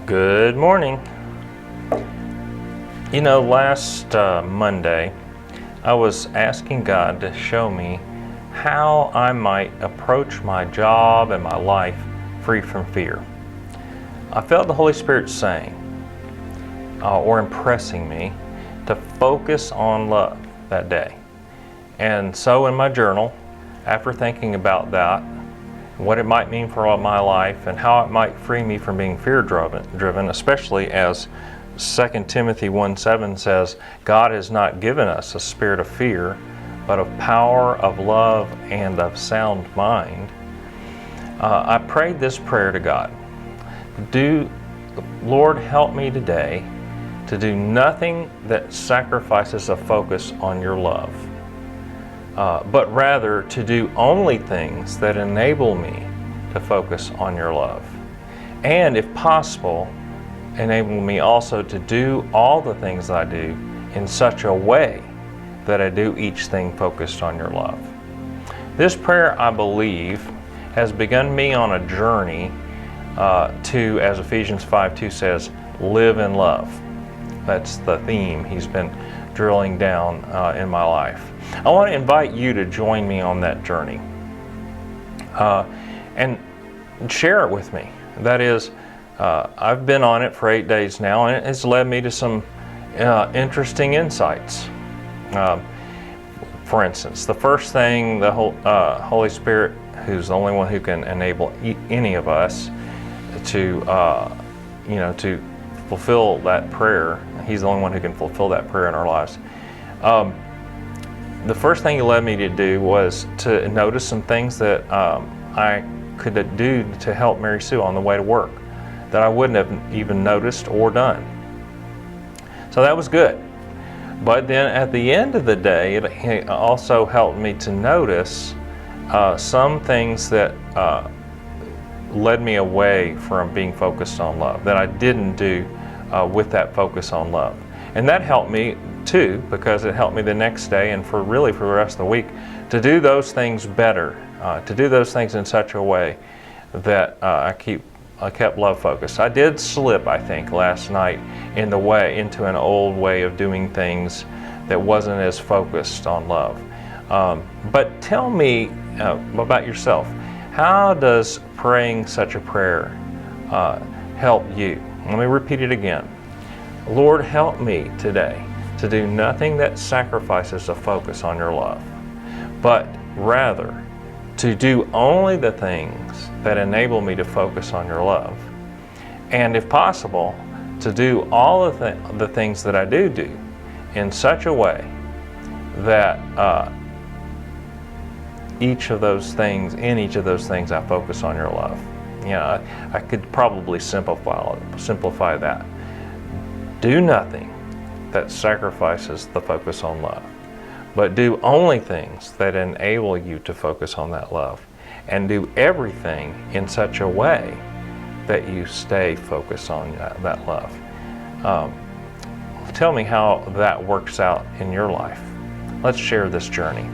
Good morning. You know, last Monday, I was asking God to show me how I might approach my job and my life free from fear. I felt the Holy Spirit saying, or impressing me, to focus on love that day. And so in my journal, after thinking about that, what it might mean for my life and how it might free me from being fear-driven, especially as 2 Timothy 1:7 says, God has not given us a spirit of fear, but of power, of love, and of sound mind. I prayed this prayer to God. Lord, help me today to do nothing that sacrifices a focus on your love, but rather to do only things that enable me to focus on your love. And if possible, enable me also to do all the things I do in such a way that I do each thing focused on your love. This prayer, I believe, has begun me on a journey to, as Ephesians 5:2 says, live in love. That's the theme he's been drilling down in my life. I want to invite you to join me on that journey and share it with me. That is, I've been on it for 8 days now, and it has led me to some interesting insights. For instance, the first thing the Holy Spirit, who's the only one who can enable any of us to, to fulfill that prayer, he's the only one who can fulfill that prayer in our lives. The first thing he led me to do was to notice some things that I could do to help Mary Sue on the way to work that I wouldn't have even noticed or done. So that was good. But then at the end of the day, it also helped me to notice some things that led me away from being focused on love, that I didn't do with that focus on love. And that helped me too, because it helped me the next day and for the rest of the week to do those things better, to do those things in such a way that I kept love focused. I did slip, I think, last night into an old way of doing things that wasn't as focused on love. But tell me about yourself. How does praying such a prayer help you? Let me repeat it again. Lord, help me today to do nothing that sacrifices a focus on your love, but rather to do only the things that enable me to focus on your love. And if possible, to do all of the things that I do in such a way that in each of those things I focus on your love. You know, I could probably simplify that. Do nothing that sacrifices the focus on love, but do only things that enable you to focus on that love, and do everything in such a way that you stay focused on that love. Tell me how that works out in your life. Let's share this journey.